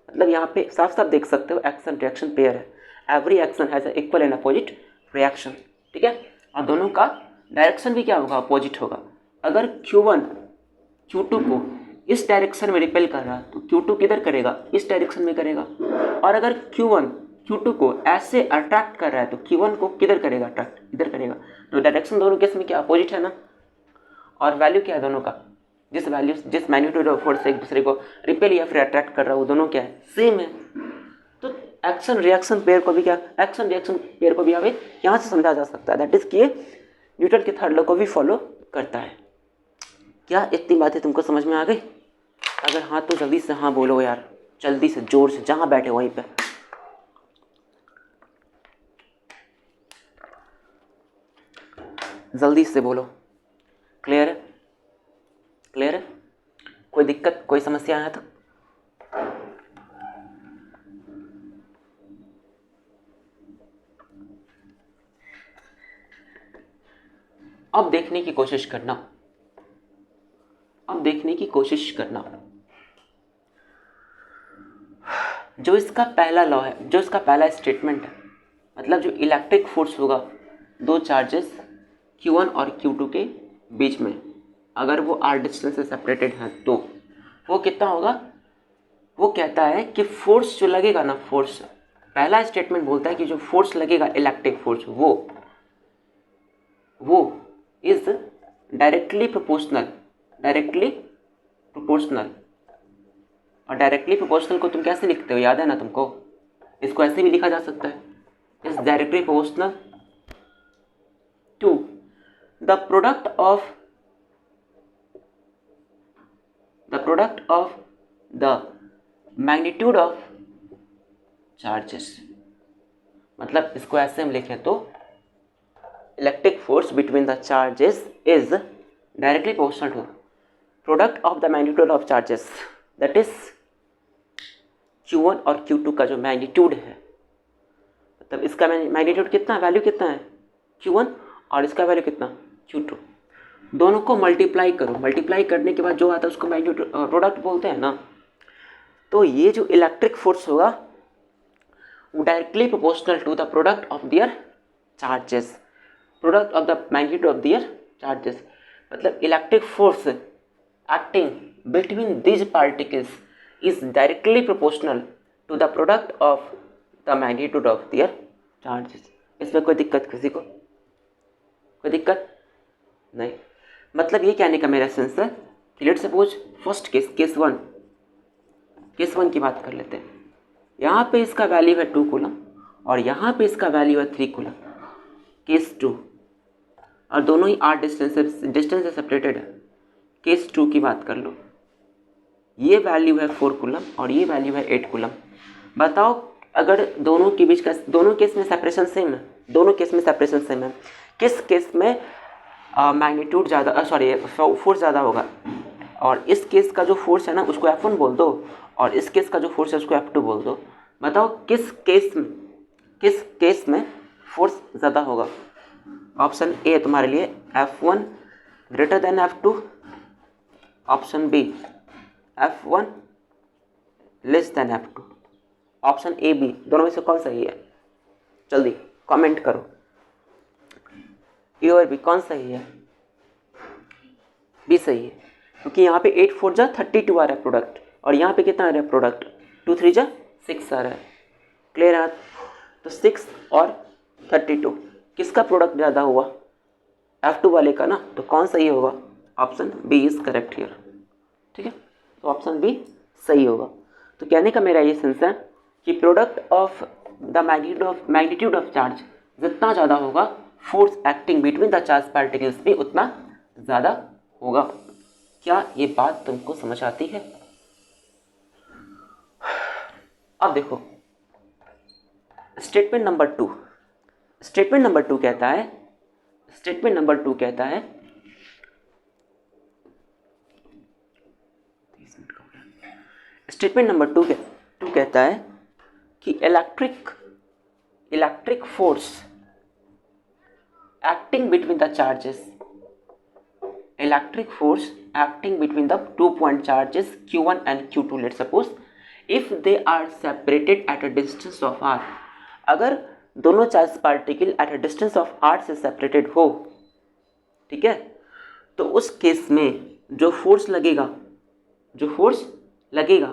मतलब यहाँ पे साफ साफ देख सकते हो एक्शन रिएक्शन पेयर है, every action has a equal and opposite reaction, ठीक है। और दोनों का डायरेक्शन भी क्या होगा? अपोजिट होगा। अगर Q1 Q2 को इस डायरेक्शन में रिपेल कर रहा है तो Q2 किधर करेगा? इस डायरेक्शन में करेगा। और अगर Q1 Q2 को ऐसे अट्रैक्ट कर रहा है तो Q1 को किधर करेगा? अट्रैक्ट इधर करेगा। तो डायरेक्शन दोनों केस में क्या? अपोजिट है ना। और वैल्यू क्या है दोनों का? जिस वैल्यू, जिस मैग्नीट्यूड ऑफ फोर्स से एक दूसरे को रिपेल या फिर अट्रैक्ट कर रहा है, वो दोनों क्या है? सेम है। तो एक्शन रिएक्शन पेयर को भी क्या, एक्शन रिएक्शन पेयर को भी हमें यहाँ से समझा जा सकता है, दैट इज कि न्यूटन के थर्ड लॉ को भी फॉलो करता है। क्या इतनी बातें तुमको समझ में आ गई? अगर हाँ तो जल्दी से हाँ बोलो यार, जल्दी से, जोर से, जहाँ बैठे वहीं पे। जल्दी से बोलो। क्लियर है? क्लियर है? कोई दिक्कत, कोई समस्या है तो? अब देखने की कोशिश करना, अब देखने की कोशिश करना, जो इसका पहला लॉ है, जो इसका पहला स्टेटमेंट है, मतलब जो इलेक्ट्रिक फोर्स होगा दो चार्जेस Q1 और Q2 के बीच में, अगर वो r डिस्टेंस से सेपरेटेड हैं तो वो कितना होगा? वो कहता है कि फोर्स जो लगेगा ना, फोर्स, पहला स्टेटमेंट बोलता है कि जो फोर्स लगेगा इलेक्ट्रिक फोर्स, वो is directly proportional, directly proportional. और डायरेक्टली प्रोपोर्शनल को तुम कैसे लिखते हो? याद है ना तुमको? इसको ऐसे भी लिखा जा सकता है, is directly proportional to the product of the magnitude of charges. मतलब इसको ऐसे हम लिखें तो electric force between the charges is directly proportional to product of the magnitude of charges, that is Q1 और Q2 का जो मैग्नीट्यूड है, मतलब इसका मैग्नीट्यूड कितना, वैल्यू कितना है? Q1, और इसका वैल्यू कितना? Q2। दोनों को मल्टीप्लाई करो, मल्टीप्लाई करने के बाद जो आता है उसको मैग्नीट्यूड प्रोडक्ट बोलते हैं ना। तो ये जो इलेक्ट्रिक फोर्स होगा वो directly proportional to the product of their charges, product of the magnitude of their charges. मतलब electric force acting between these particles is directly proportional to the product of the magnitude of their charges। इसमें कोई दिक्कत किसी को? कोई दिक्कत नहीं। मतलब ये कहने का मेरा सेंस है कि let's suppose first case one की बात कर लेते हैं। यहाँ पे इसका वैल्यू है 2 कूलम और यहाँ पे इसका वैल्यू है 3 कूलम, केस 2, और दोनों ही r डिस्टेंस से सेपरेटेड है। केस 2 की बात कर लो, ये वैल्यू है 4 कूलम और ये वैल्यू है 8 कूलम। बताओ अगर दोनों के बीच का, दोनों केस में सेपरेशन सेम है, दोनों केस में सेपरेशन सेम है, किस केस में मैग्नीट्यूड ज़्यादा, सॉरी फोर्स ज़्यादा होगा? और इस केस का जो फोर्स है ना उसको F1 बोल दो और इस केस का जो फोर्स है उसको F2 बोल दो। बताओ किस केस में फोर्स ज़्यादा होगा? ऑप्शन ए तुम्हारे लिए F1 greater than F2, option b F1 less than F2, option a b. दोनों में से कौन सही है? जल्दी कमेंट करो, ए और बी कौन सही है? बी सही है, क्योंकि यहाँ पे 8 4 जा 32 आ रहा है प्रोडक्ट और यहाँ पे कितना आ रहा है प्रोडक्ट? 2 3 जा 6 आ रहा है। क्लियर है? तो 6 और 32 किसका प्रोडक्ट ज़्यादा हुआ? F2 वाले का ना। तो कौन सही होगा? Option b is correct here. ठीक है, तो ऑप्शन बी सही होगा। तो कहने का मेरा ये सेंस है कि product of the magnitude of charge जितना ज़्यादा होगा, force acting between the charge particles भी उतना ज़्यादा होगा। क्या ये बात तुमको समझ आती है? अब देखो स्टेटमेंट नंबर 2। स्टेटमेंट नंबर 2 कहता है स्टेटमेंट नंबर 2 कहता है स्टेटमेंट नंबर 2 कहता है कि electric force acting between the charges electric force acting between the 2 point charges q1 and q2, let's suppose, if they are separated at a distance of r। अगर दोनों charge particle at a distance of r से separated हो, ठीक है, तो उस case में जो फोर्स लगेगा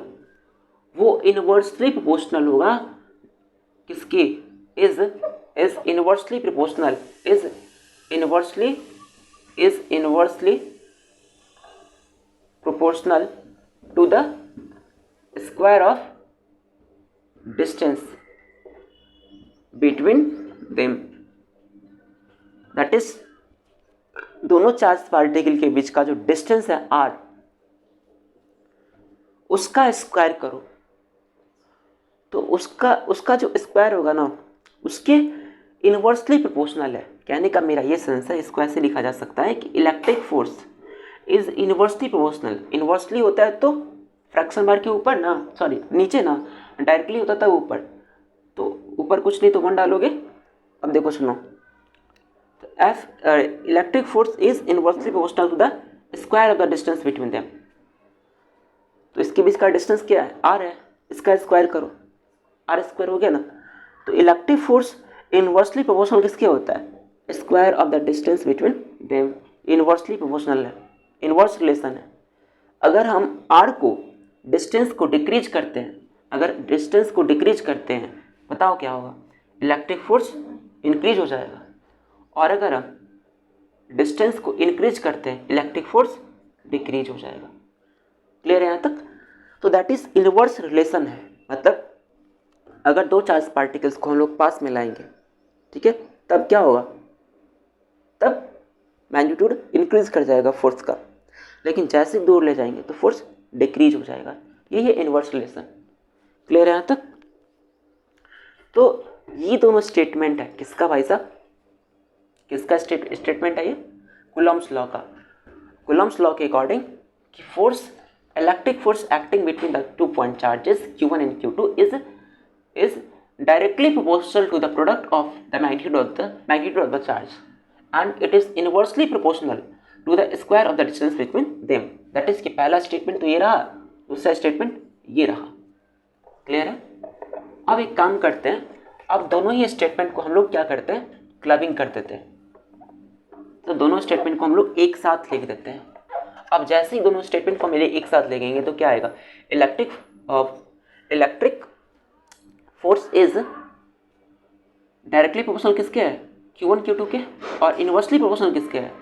वो इनवर्सली प्रोपोर्शनल होगा किसके? Is inversely proportional is inversely proportional to the square of distance between them। that is दोनों चार्ज पार्टिकल के बीच का जो डिस्टेंस है r, उसका स्क्वायर करो। तो उसका जो स्क्वायर होगा ना, उसके इनवर्सली प्रोपोर्शनल है। कहने का मेरा ये सेंस है, इसको ऐसे लिखा जा सकता है कि electric force is inversely proportional. Inversely होता है तो फ्रैक्शन बार के ऊपर ना, सॉरी नीचे ना, डायरेक्टली होता था ऊपर, तो ऊपर कुछ नहीं तो 1 डालोगे। अब देखो सुनो, तो electric force is inversely proportional to the square of the distance between them. तो इसके बीच का डिस्टेंस क्या है? r है। इसका स्क्वायर करो, r स्क्वायर हो गया ना। तो इलेक्ट्रिक फोर्स इनवर्सली प्रोपोर्शनल किसके होता है? Square of the distance between them. Inversely proportional है, इनवर्स रिलेशन है। अगर हम r को डिस्टेंस को डिक्रीज करते हैं, बताओ क्या होगा? इलेक्ट्रिक फोर्स इंक्रीज हो जाएगा। और अगर हम डिस्टेंस को इंक्रीज करते हैं, इलेक्ट्रिक फोर्स डिक्रीज हो जाएगा। क्लियर है यहाँ तक? तो दैट इज इनवर्स रिलेशन है। मतलब अगर दो चार्ज पार्टिकल्स को हम लोग पास में लाएंगे, ठीक है, तब क्या होगा? तब मैग्नीट्यूड इंक्रीज कर जाएगा फोर्स का, लेकिन जैसे दूर ले जाएंगे तो फोर्स डिक्रीज हो जाएगा। ये है इनवर्स रिलेशन। क्लियर है यहाँ तक? तो ये दोनों स्टेटमेंट है किसका भाई साहब? किसका स्टेटमेंट है ये? कूलम्ब्स लॉ का। कूलम्ब्स लॉ के अकॉर्डिंग कि force, electric force acting between the 2 point charges q1 and q2 is directly proportional to the product of the magnitude of the charge, and it is inversely proportional to the square of the distance between them। that is कि पहला statement तो ये रहा, दूसरा statement ये रहा। Clear है? अब एक काम करते हैं, अब दोनों ही स्टेटमेंट को हम लोग क्या करते हैं? क्लबिंग कर देते हैं। तो दोनों स्टेटमेंट को हम लोग एक साथ लिख देते हैं। अब जैसे ही दोनों स्टेटमेंट को मेरे एक साथ लिखेंगे तो क्या आएगा? Electric force is directly proportional किसके है? q1 q2 के, और इनवर्सली प्रोपोर्शनल किसके है?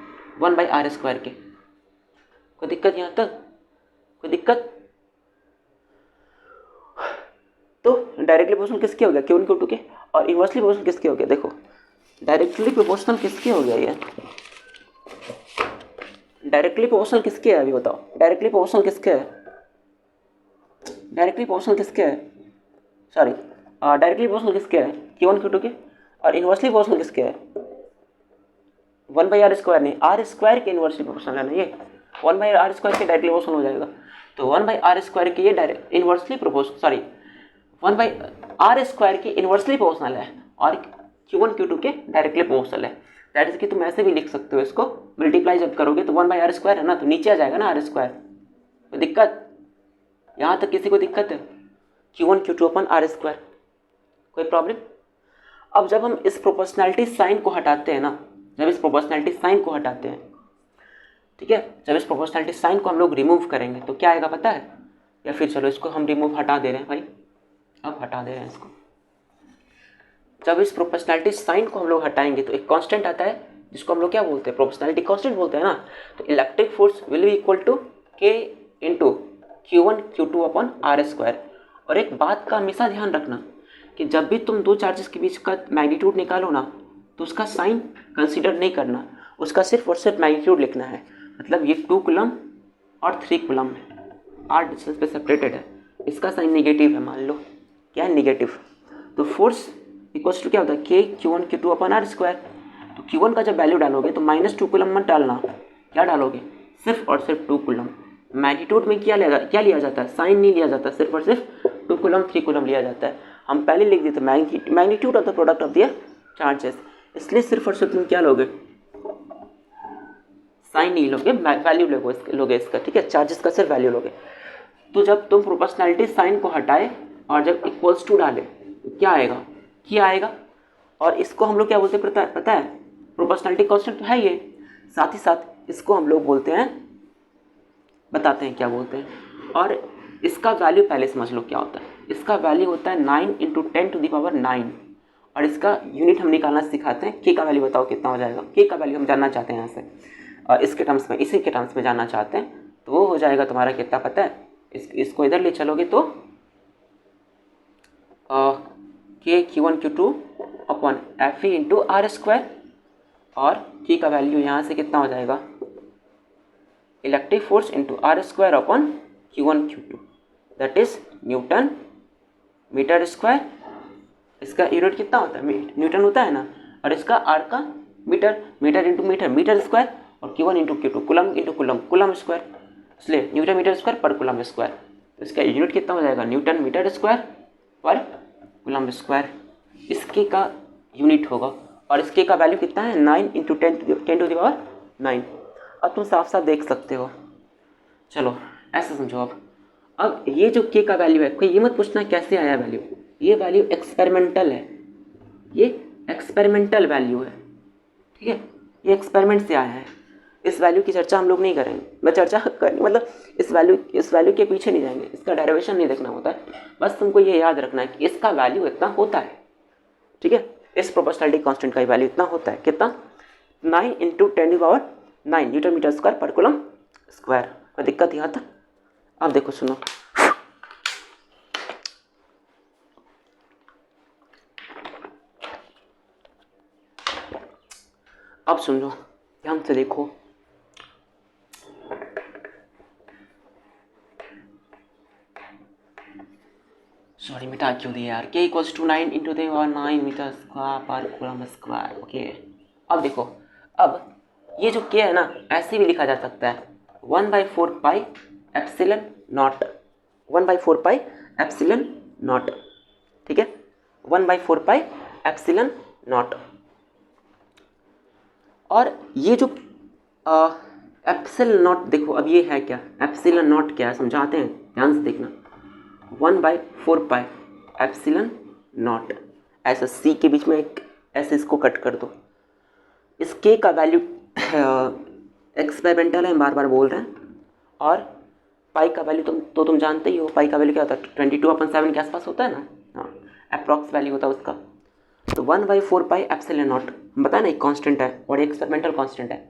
1/r² के। कोई दिक्कत यहाँ तक? कोई दिक्कत? तो डायरेक्टली प्रोपोर्शनल किसके हो गया? q1 q2 के, और इनवर्सली प्रोपोर्शनल किसके हो गया? देखो डायरेक्टली प्रोपोर्शनल किसके हो गया? ये डायरेक्टली प्रोपोर्शनल किसके है? अभी बताओ, डायरेक्टली प्रोपोर्शनल किसके है? डायरेक्टली प्रोपोर्शनल किसके है? सॉरी, डायरेक्टली प्रोपोर्शनल किसके है? q1 q2 के, और इनवर्सली प्रोपोर्शनल किसके है? 1/r² नहीं, r² के इनवर्सली प्रोपोर्शनल है ना। ये 1/r² के डायरेक्टली प्रोपोर्शनल हो जाएगा। तो 1/r² के ये इनवर्सली प्रोपोर्शनल, सॉरी 1/r² के इनवर्सली प्रोपोर्शनल है, और q1 q2 के डायरेक्टली प्रोपोर्शनल है। दैट इज कि तुम ऐसे भी लिख सकते हो इसको, मल्टीप्लाई जब करोगे तो 1/r² है ना, तो नीचे आ जाएगा ना r²। कोई दिक्कत? यहाँ तक किसी को दिक्कत है? q1 q2 अपन r², कोई प्रॉब्लम? अब जब हम इस प्रोपोर्शनैलिटी साइन को हटाते हैं ना, ठीक है, जब इस प्रोपोर्शनैलिटी साइन को हम लोग रिमूव करेंगे तो क्या आएगा पता है? या फिर चलो इसको हम रिमूव हटा दे रहे हैं भाई, अब हटा दे रहे हैं इसको। जब इस प्रोपोर्शनैलिटी साइन को हम लोग हटाएंगे तो एक कांस्टेंट आता है जिसको हम लोग क्या बोलते हैं, प्रोपोर्शनैलिटी कांस्टेंट बोलते हैं ना। तो electric force will be equal to k into Q1 Q2 upon r square. और एक बात का हमेशा ध्यान रखना कि जब भी तुम दो चार्जेस के बीच का मैग्नीट्यूड निकालो ना तो उसका साइन कंसीडर नहीं करना, उसका सिर्फ और सिर्फ मैग्नीट्यूड लिखना है। मतलब ये 2 कूलम और 3 कूलम है, आर डिस्टेंस पे सेपरेटेड है, इसका साइन निगेटिव है, मान लो क्या है निगेटिव। तो फोर्स इक्वल्स टू क्या होता है के Q1 Q2 upon r square. तो Q1 का जब वैल्यू डालोगे तो -2 कूलम मत डालना, क्या डालोगे सिर्फ और सिर्फ 2 कूलम। मैग्नीट्यूड में क्या लिया जाता है, साइन नहीं लिया जाता, सिर्फ और सिर्फ 2 कूलम 3 कूलम लिया जाता है। हम पहले लिख देते magnitude of the product of their charges, इसलिए सिर्फ और सिर्फ तुम क्या लोगे, साइन नहीं लोगे, वैल्यू लोगे इसका, ठीक है, चार्जेस का सिर्फ वैल्यू लोगे। तो जब तुम प्रोपोर्शनैलिटी साइन को हटाए और जब इक्वल्स टू डाले तो क्या आएगा, क्या आएगा। और इसको हम लोग क्या बोलते हैं पता है, प्रोपोर्शनैलिटी कांस्टेंट तो है ये, साथ ही साथ इसको हम लोग बोलते हैं, बताते हैं क्या बोलते हैं। और इसका वैल्यू पहले समझ लो क्या होता है। इसका वैल्यू होता है 9 × 10⁹ और इसका यूनिट हम निकालना सिखाते हैं। के का वैल्यू बताओ कितना हो जाएगा, के का वैल्यू हम जानना चाहते हैं यहाँ से, इसके टर्म्स में, इसी के टर्म्स में जानना चाहते हैं। तो वो हो जाएगा तुम्हारा कितना पता है, इसको इधर ले चलोगे तो k Q1 Q2 upon FE into r square, और के का वैल्यू यहाँ से कितना हो जाएगा, electric force into r square upon Q1 Q2 that is newton metre square. इसका यूनिट कितना होता है, न्यूटन होता है ना, और इसका आर का metre, metre into metre, metre square, और Q1 into Q2 coulomb into coulomb, coulomb square, इसलिए newton metre square per coulomb square. तो इसका यूनिट कितना हो जाएगा, newton metre square per coulomb square, इसके का यूनिट होगा। और इसके का वैल्यू कितना है, 9 × 10⁹ अब तुम साफ साफ देख सकते हो। चलो ऐसा समझो। अब ये जो के का वैल्यू है, कोई ये मत पूछना कैसे आया वैल्यू, ये वैल्यू एक्सपेरिमेंटल है, ये एक्सपेरिमेंटल वैल्यू है, ठीक है, ये एक्सपेरिमेंट से आया है। इस वैल्यू की चर्चा हम लोग नहीं करेंगे, मैं चर्चा करेंगे मतलब इस वैल्यू के पीछे नहीं जाएंगे, इसका डेरिवेशन नहीं देखना होता है, बस तुमको ये याद रखना है कि इसका वैल्यू इतना होता है, ठीक है। इस प्रोपोर्शनैलिटी कांस्टेंट का वैल्यू इतना होता है, कितना, 9 × 10⁹ newton metre square per coulomb square. कोई दिक्कत यहाँ तक। अब देखो सुनो, अब सुन लो ध्यान से देखो। सॉरी मिटा क्यों दिया यार, के equals to 9 × 10⁹ metre square per coulomb square. Okay अब देखो, अब ये जो के है ना ऐसे भी लिखा जा सकता है 1/4 pi epsilon naught, 1/4 pi epsilon naught, ठीक है, 1/4 पाई एप्सिलन नॉट। और ये जो एप्सिलन नॉट देखो, अब ये है क्या, एप्सिलन नॉट क्या है समझाते हैं, ध्यान से देखना। 1/4 पाई एप्सिलन नॉट, ऐसा सी के बीच में एक ऐसे इसको कट कर दो। इस के का वैल्यू एक्सपेरिमेंटल है, बार बार बोल रहे हैं। और पाई का वैल्यू तुम जानते ही हो, पाई का वैल्यू क्या होता है, 22/7 के आसपास होता है ना, हाँ अप्रॉक्स वैल्यू होता है उसका। तो 1/4 पाई एप्सिलन नॉट बताया ना, एक कांस्टेंट है और एक्सपेरिमेंटल कांस्टेंट है।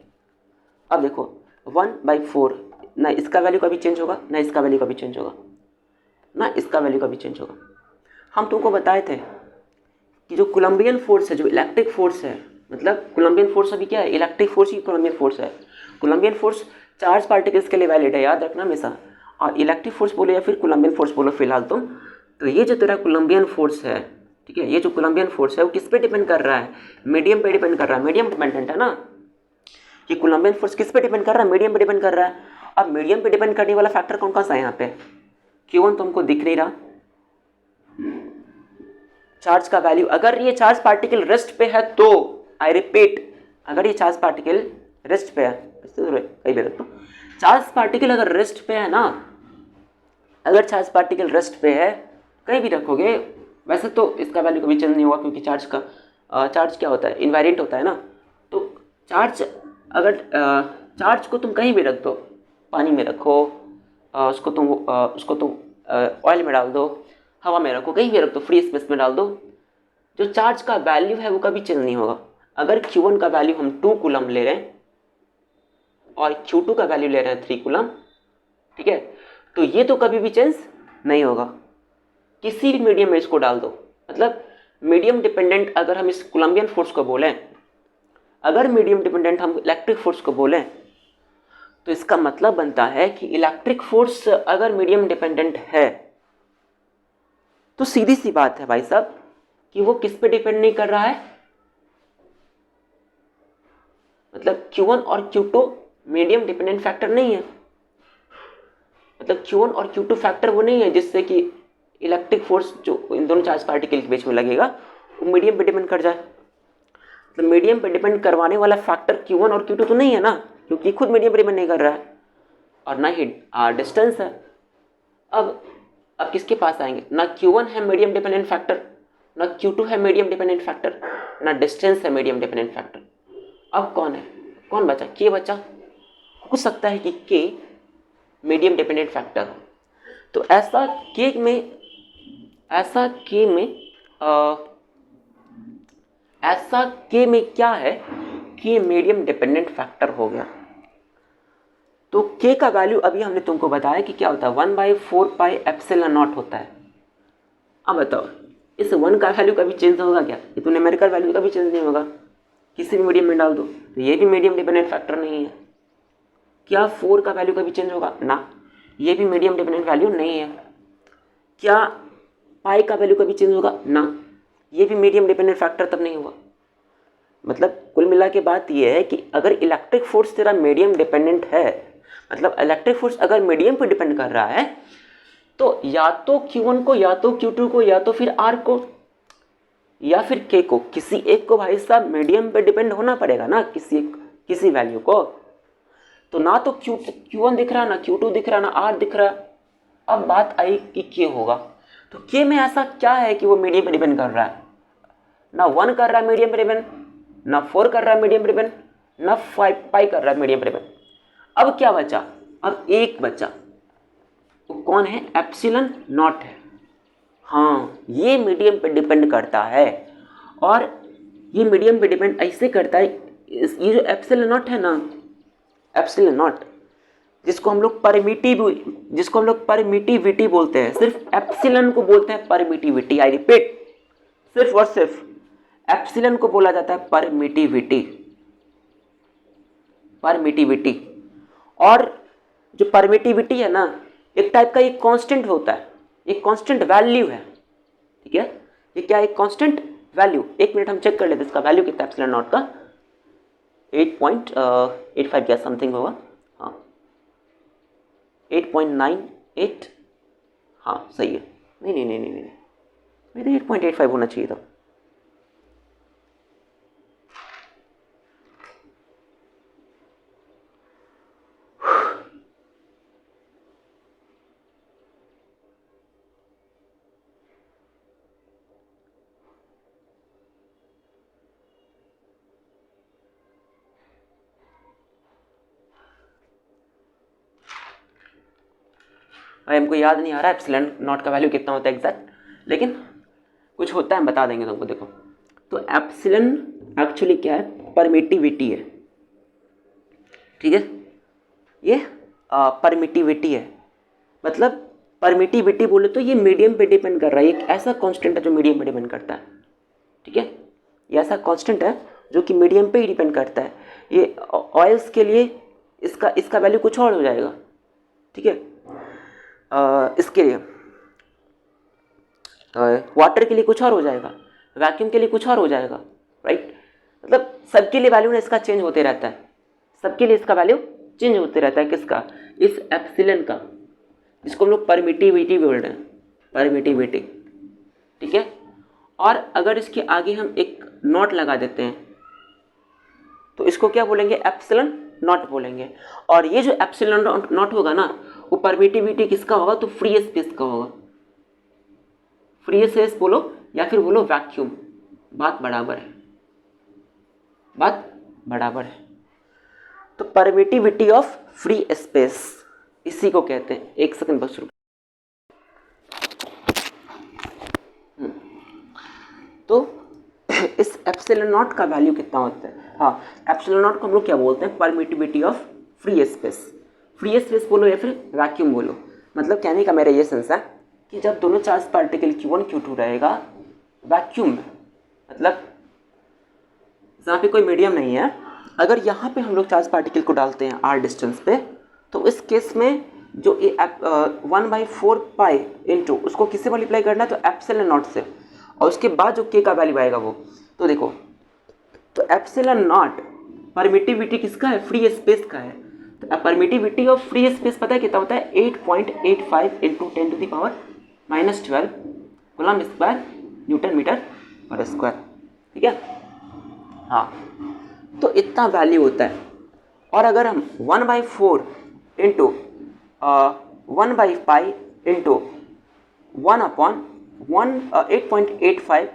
अब देखो 1/4, ना इसका वैल्यू कभी चेंज होगा, ना इसका वैल्यू कभी चेंज होगा, ना इसका वैल्यू कभी चेंज होगा। हम तुमको बताए थे कि जो कोलम्बियन फोर्स है, जो इलेक्ट्रिक फोर्स है, मतलब कोलम्बियन फोर्स अभी क्या है, इलेक्ट्रिक फोर्स ही कोलम्बियन फोर्स है। कोलम्बियन फोर्स चार्ज पार्टिकल्स के लिए वैलिड है, याद रखना हमेशा। और इलेक्ट्रिक फोर्स बोलो या फिर कोलम्बियन फोर्स बोलो फिलहाल तुम। तो ये जो तेरा कोलम्बियन फोर्स है, ठीक है, ये जो कोलम्बियन फोर्स है वो किस पे डिपेंड कर रहा है, मीडियम पे डिपेंड कर रहा है, मीडियम डिपेंडेंट है ना। ये कोलम्बियन फोर्स किस पे डिपेंड कर रहा है, मीडियम पे डिपेंड कर रहा है। अब मीडियम पे डिपेंड करने वाला फैक्टर कौन सा है यहाँ पे, Q1 तुमको दिख नहीं रहा। चार्ज का वैल्यू, अगर ये चार्ज पार्टिकल रेस्ट पे है तो, आई रिपीट, अगर ये चार्ज पार्टिकल रेस्ट पे है, कहीं भी रख दो, चार्ज पार्टिकल अगर रेस्ट पे है ना, अगर चार्ज पार्टिकल रेस्ट पे है कहीं भी रखोगे, वैसे तो इसका वैल्यू कभी चेंज नहीं होगा क्योंकि चार्ज क्या होता है, इनवेरिएंट होता है ना। तो चार्ज अगर चार्ज को तुम कहीं भी रख दो, पानी में रखो, उसको तुम ऑयल में डाल दो, हवा में रखो, कहीं भी रख दो, फ्री स्पेस में डाल दो, जो चार्ज का वैल्यू है वो कभी चेंज नहीं होगा। अगर Q1 का वैल्यू हम 2 कूलम ले रहे हैं और Q2 का वैल्यू ले रहे हैं 3 कूलम, ठीक है, तो ये तो कभी भी चेंज नहीं होगा। किसी भी मीडियम में इसको डाल दो, मतलब मीडियम डिपेंडेंट अगर हम इस कोलम्बियन फोर्स को बोलें, अगर मीडियम डिपेंडेंट हम इलेक्ट्रिक फोर्स को बोलें, तो इसका मतलब बनता है कि इलेक्ट्रिक फोर्स अगर मीडियम डिपेंडेंट है तो सीधी सी बात है भाई साहब कि वो किस पे डिपेंड नहीं कर रहा है, मतलब Q1 और Q2 मीडियम डिपेंडेंट फैक्टर नहीं है। मतलब Q1 और Q2 फैक्टर वो नहीं है जिससे कि इलेक्ट्रिक फोर्स जो इन दोनों चार्ज पार्टिकल के बीच में लगेगा वो मीडियम पे डिपेंड कर जाए। तो मीडियम पे डिपेंड करवाने वाला फैक्टर Q1 और Q2 तो नहीं है ना, क्योंकि खुद मीडियम पे डिपेंड नहीं कर रहा है और ना ही डिस्टेंस है। अब किसके पास आएंगे, ना Q1 है मीडियम डिपेंडेंट फैक्टर, ना Q2 है मीडियम डिपेंडेंट फैक्टर, ना डिस्टेंस है मीडियम डिपेंडेंट फैक्टर। अब कौन है, कौन बचा, K बचा। हो सकता है कि K मीडियम डिपेंडेंट फैक्टर हो, तो ऐसा K में क्या है कि मीडियम डिपेंडेंट फैक्टर हो गया। तो K का वैल्यू अभी हमने तुमको बताया कि क्या होता है, 1/4πε0 होता है। अब बताओ इस 1 का वैल्यू कभी चेंज होगा क्या, ये तो न्यूमेरिकल वैल्यू कभी चेंज नहीं होगा, किसी भी मीडियम में डाल दो, तो ये भी मीडियम डिपेंडेंट फैक्टर नहीं है। क्या 4 का वैल्यू कभी चेंज होगा, ना, ये भी मीडियम डिपेंडेंट वैल्यू नहीं है। क्या पाई का वैल्यू कभी चेंज होगा, ना, ये भी मीडियम डिपेंडेंट फैक्टर तब नहीं हुआ। मतलब कुल मिला के बात ये है कि अगर इलेक्ट्रिक फोर्स तेरा मीडियम डिपेंडेंट है, मतलब इलेक्ट्रिक फोर्स अगर मीडियम पे डिपेंड कर रहा है, तो या तो Q1 को, या तो Q2 को, या तो फिर R को, या फिर K को, किसी एक को भाई साहब मीडियम पे डिपेंड होना पड़ेगा ना, किसी वैल्यू को। तो ना तो Q1 दिख रहा, ना Q2 दिख रहा, ना R दिख रहा। अब बात आई कि K होगा, तो K में ऐसा क्या है कि वो मीडियम पे डिपेंड कर रहा है, ना 1 कर रहा है मीडियम पे डिपेंड, ना 4 कर रहा है मीडियम पे डिपेंड, ना 5 पाई कर रहा है मीडियम पे डिपेंड। अब क्या बचा, अब एक बचा, तो कौन है, एप्सिलॉन नॉट है। हाँ, ये मीडियम पे डिपेंड करता है, और ये मीडियम पे डिपेंड ऐसे करता है, ये जो एप्सिलॉन नॉट है ना, एप्सिलॉन नॉट जिसको हम लोग परमिटिविटी बोलते हैं, सिर्फ एप्सिलॉन को बोलते हैं परमिटिविटी। आई रिपीट, सिर्फ और सिर्फ एप्सिलॉन को बोला जाता है परमिटिविटी। और जो परमिटिविटी है ना, एक टाइप का एक कांस्टेंट होता है, एक कांस्टेंट वैल्यू है, ठीक है, ये क्या, एक कांस्टेंट वैल्यू। एक मिनट हम चेक कर लेते हैं इसका वैल्यू कितना एप्सिलॉन नॉट का, 8.85 क्या समथिंग होगा, हाँ 8.98, हाँ सही है, नहीं मेरे 8.85 होना चाहिए था। भाई हमको याद नहीं आ रहा एप्सिलॉन नॉट का वैल्यू कितना होता है एग्जैक्ट, लेकिन कुछ होता है, हम बता देंगे तुमको। देखो तो एप्सिलॉन एक्चुअली क्या है, परमिटिविटी है, ठीक है, ये परमिटिविटी है। मतलब परमिटिविटी बोले तो ये मीडियम पे डिपेंड कर रहा है, एक ऐसा कांस्टेंट है जो मीडियम पे डिपेंड करता है, ठीक है, ये ऐसा कांस्टेंट है जो कि मीडियम पे ही डिपेंड करता है। ये ऑयल्स के लिए इसका वैल्यू कुछ और हो जाएगा, ठीक है, इसके लिए वाटर के लिए कुछ और हो जाएगा, वैक्यूम के लिए कुछ और हो जाएगा, राइट। मतलब सबके लिए वैल्यू ना इसका चेंज होते रहता है, सबके लिए इसका वैल्यू चेंज होते रहता है। किसका, इस एप्सिलॉन का, जिसको हम लोग परमिटिविटी बोल रहे हैं, परमिटिविटी, ठीक है। और अगर इसके आगे हम एक नॉट लगा देते हैं तो इसको क्या बोलेंगे, एप्सिलॉन नॉट बोलेंगे। और ये जो एप्सिलॉन नॉट होगा ना, वो परमिटिविटी किसका होगा, तो फ्री स्पेस का होगा। फ्री स्पेस बोलो या फिर बोलो वैक्यूम, बात बराबर है, बात बराबर है। तो परमिटिविटी ऑफ फ्री स्पेस इसी को कहते हैं। एक सेकंड बस रुको। तो इस एप्सिलॉन नॉट का वैल्यू कितना होता है? हाँ, एप्सिलॉन नॉट को हम लोग क्या बोलते हैं? Permittivity of free space. Free space बोलो या फिर वैक्यूम बोलो, मतलब कहने का मेरा ये सेंस है कि जब दोनों चार्ज पार्टिकल Q1 Q2 रहेगा वैक्यूम में, मतलब जहाँ पे कोई मीडियम नहीं है, अगर यहाँ पे हम लोग चार्ज पार्टिकल को डालते हैं r डिस्टेंस पे, तो इस केस में जो 1/4 पाई इंटू उसको किससे मल्टीप्लाई करना है? तो एप्सिलॉन नॉट से, और उसके बाद जो k का वैल्यू आएगा वो, तो देखो, तो एप्सिलॉन नॉट परमिटिविटी किसका है? फ्री स्पेस का है। तो परमिटिविटी ऑफ फ्री स्पेस पता है कितना होता है? 8.85 into 10⁻⁻12 coulomb square newton metre per square. ठीक है, हाँ, तो इतना वैल्यू होता है। और अगर हम 1/4 इंटू 1/पाई इंटू 8.85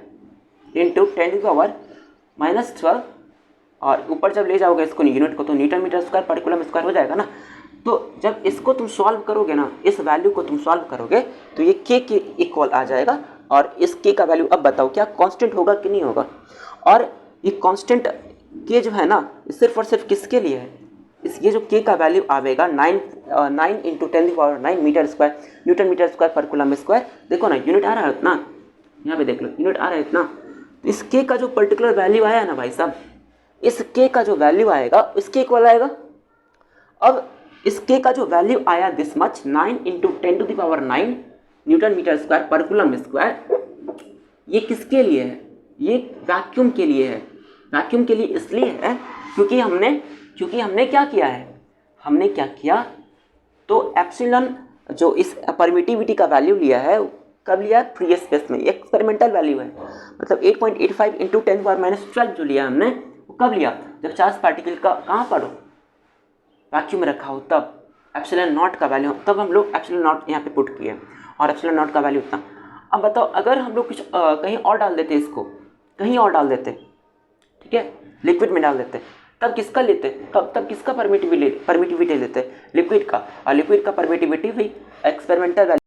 इंटू 10⁻⁻12 और ऊपर जब ले जाओगे इसको यूनिट को, तो न्यूटन मीटर स्क्वायर पर कूलम स्क्वायर हो जाएगा ना। तो जब इसको तुम सॉल्व करोगे ना, इस वैल्यू को तुम सॉल्व करोगे, तो ये k के इक्वल आ जाएगा। और इस k का वैल्यू अब बताओ क्या कांस्टेंट होगा कि नहीं होगा? और ये कांस्टेंट k जो है ना, सिर्फ और सिर्फ किसके लिए है? ये जो k का वैल्यू आवेगा 9 into 10⁹ metre square newton metre square पर कूलम स्क्वायर। देखो ना, यूनिट आ रहा है इतना, यहाँ पे देख लो यूनिट आ रहा है इतना। तो इस k का जो पर्टिकुलर वैल्यू आया ना भाई साहब, इस k का जो वैल्यू आएगा इसके इक्वल आएगा। अब इस k का जो वैल्यू आया this much 9 into 10⁹ newton metre square पर कूलम स्क्वायर, ये किसके लिए है? ये वैक्यूम के लिए है। वैक्यूम के लिए इसलिए है क्योंकि हमने क्या किया है? हमने क्या किया? तो एप्सिलॉन जो इस परमिटिविटी का वैल्यू लिया है, कब लिया? फ्री स्पेस में, एक्सपेरिमेंटल वैल्यू है। मतलब 8.85 इंटू 10⁻12 जो लिया हमने, वो कब लिया? जब चार्ज पार्टिकल का कहाँ पर हो? वैक्यूम में रखा हो, तब एप्सिलॉन नॉट का वैल्यू, तब हम लोग एप्सिलॉन नॉट यहाँ पे पुट किए और एप्सिलॉन नॉट का वैल्यू इतना। अब बताओ, अगर हम लोग कुछ कहीं और डाल देते, इसको कहीं और डाल देते, ठीक है, लिक्विड में डाल देते, तब किसका लेते? तब किसका परमिटिविटी लेते? लिक्विड का। और लिक्विड का परमिटिविटी भी एक्सपेरिमेंटल